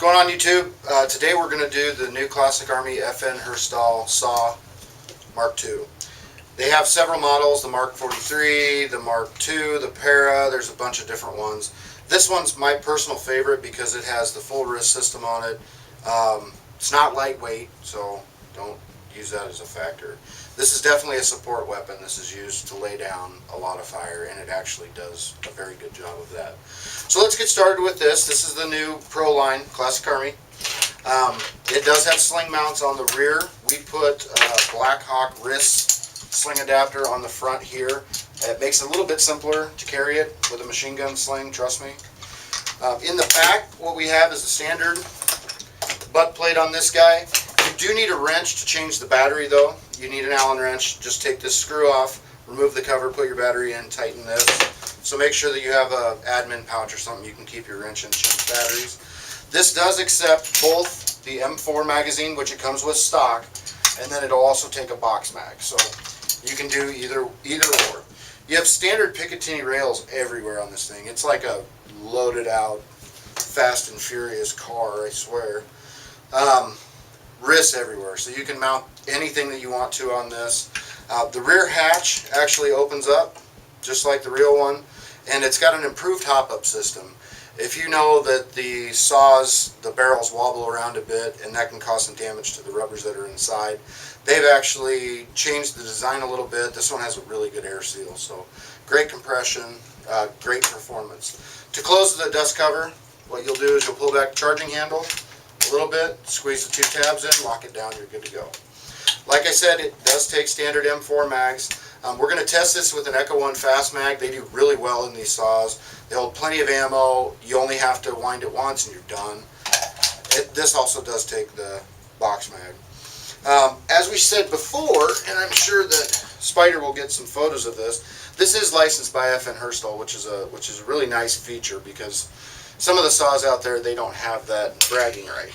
going on YouTube? Today we're going to do the new Classic Army FN Herstal Saw Mark II. They have several models, the Mark 43, the Mark II, the Para, there's a bunch of different ones. This one's my personal favorite because it has the full wrist system on it. It's not lightweight, so don't use that as a factor. This is definitely a support weapon. This is used to lay down a lot of fire, and it actually does a very good job of that. So let's get started with this. This is the new Pro line, Classic Army. It does have sling mounts on the rear. We put a Black Hawk wrist sling adapter on the front here. It makes it a little bit simpler to carry it with a machine gun sling, trust me. In the back, what we have is a standard butt plate on this guy. You do need a wrench to change the battery though. You need an Allen wrench. Just take this screw off, remove the cover, put your battery in, tighten this. So make sure that you have a admin pouch or something you can keep your wrench and change batteries. This does accept both the M4 magazine, which it comes with stock, and then it'll also take a box mag. So you can do either or. You have standard Picatinny rails everywhere on this thing. It's like a loaded out Fast and Furious car, I swear. Wrists everywhere, so you can mount anything that you want to on this. The rear hatch actually opens up just like the real one, and it's got an improved hop-up system. If you know that the saws, the barrels wobble around a bit, and that can cause some damage to the rubbers that are inside, they've actually changed the design a little bit. This one has a really good air seal, so great compression, great performance. To close the dust cover, what you'll do is you'll pull back the charging handle a little bit, squeeze the two tabs in, lock it down, you're good to go. Like I said, it does take standard M4 mags. We're going to test this with an Echo 1 Fast Mag. They do really well in these saws. They hold plenty of ammo. You only have to wind it once and you're done. This also does take the box mag. As we said before, and I'm sure that Spider will get some photos of this, this is licensed by FN Herstal, which is a really nice feature because some of the saws out there, they don't have that bragging right.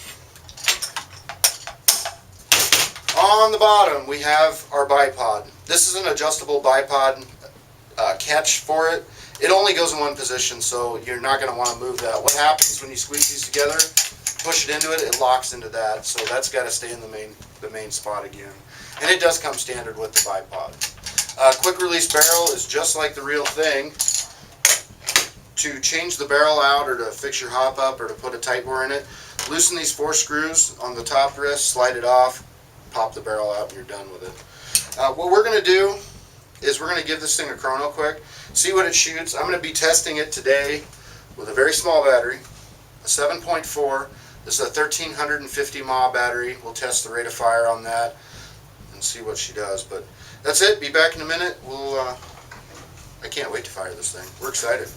On the bottom, we have our bipod. This is an adjustable bipod catch for it. It only goes in one position, so you're not going to want to move that. What happens when you squeeze these together, push it into it, it locks into that, so that's got to stay in the main spot again. And it does come standard with the bipod. Quick release barrel is just like the real thing. To change the barrel out or to fix your hop up or to put a tight bore in it, loosen these 4 screws on the top wrist, slide it off, pop the barrel out, and you're done with it. What we're going to do is we're going to give this thing a chrono quick, see what it shoots. I'm going to be testing it today with a very small battery, a 7.4. This is a 1350 mAh battery. We'll test the rate of fire on that and see what she does. But that's it. Be back in a minute. I can't wait to fire this thing. We're excited.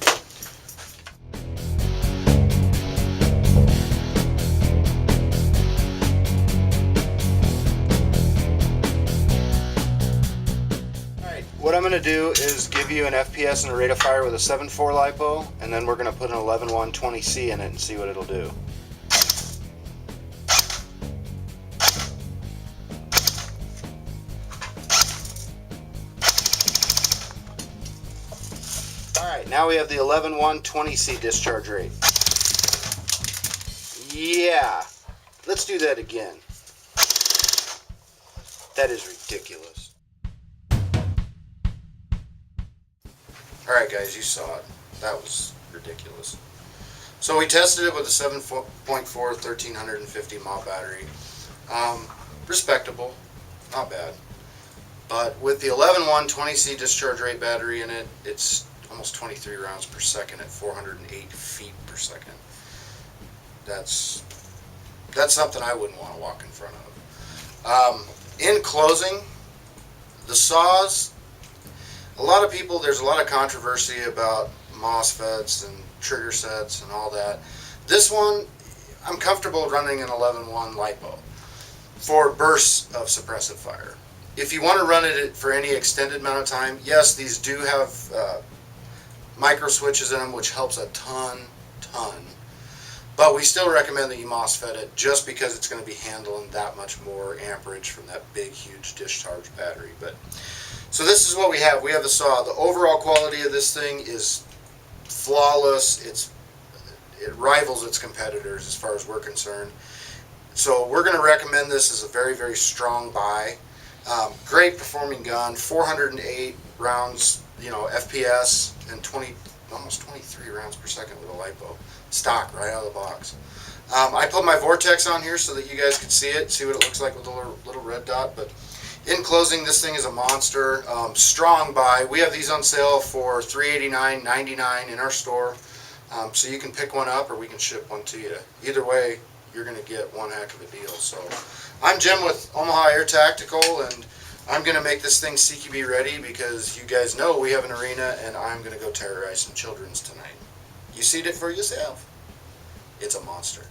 What I'm going to do is give you an FPS and a rate of fire with a 7.4 LiPo, and then we're going to put an 11-120C in it and see what it'll do. Alright, now we have the 11-120C discharge rate. Yeah, let's do that again. That is ridiculous. Alright guys, you saw it. That was ridiculous. So we tested it with a 7.4 1350 mAh battery. Respectable, not bad. But with the 11-120C discharge rate battery in it, it's almost 23 rounds per second at 408 feet per second. That's something I wouldn't want to walk in front of. In closing, the saws, there's a lot of controversy about MOSFETs and trigger sets and all that. This one, I'm comfortable running an 11-1 LiPo for bursts of suppressive fire. If you want to run it for any extended amount of time, yes, these do have micro switches in them, which helps a ton. But we still recommend that you MOSFET it just because it's going to be handling that much more amperage from that big, huge discharge battery. So this is what we have. We have the saw. The overall quality of this thing is flawless. it rivals its competitors as far as we're concerned. So we're going to recommend this as a very, very strong buy. Great performing gun, 408 rounds, FPS, and almost 23 rounds per second with a LiPo. Stock right out of the box. I put my Vortex on here so that you guys can see what it looks like with the little red dot. But in closing, this thing is a monster. Strong buy. We have these on sale for $389.99 in our store. So you can pick one up or we can ship one to you. Either way, you're going to get one heck of a deal. So I'm Jim with Omaha Air Tactical, and I'm going to make this thing CQB ready because you guys know we have an arena, and I'm going to go terrorize some children's tonight. You seen it for yourself. It's a monster.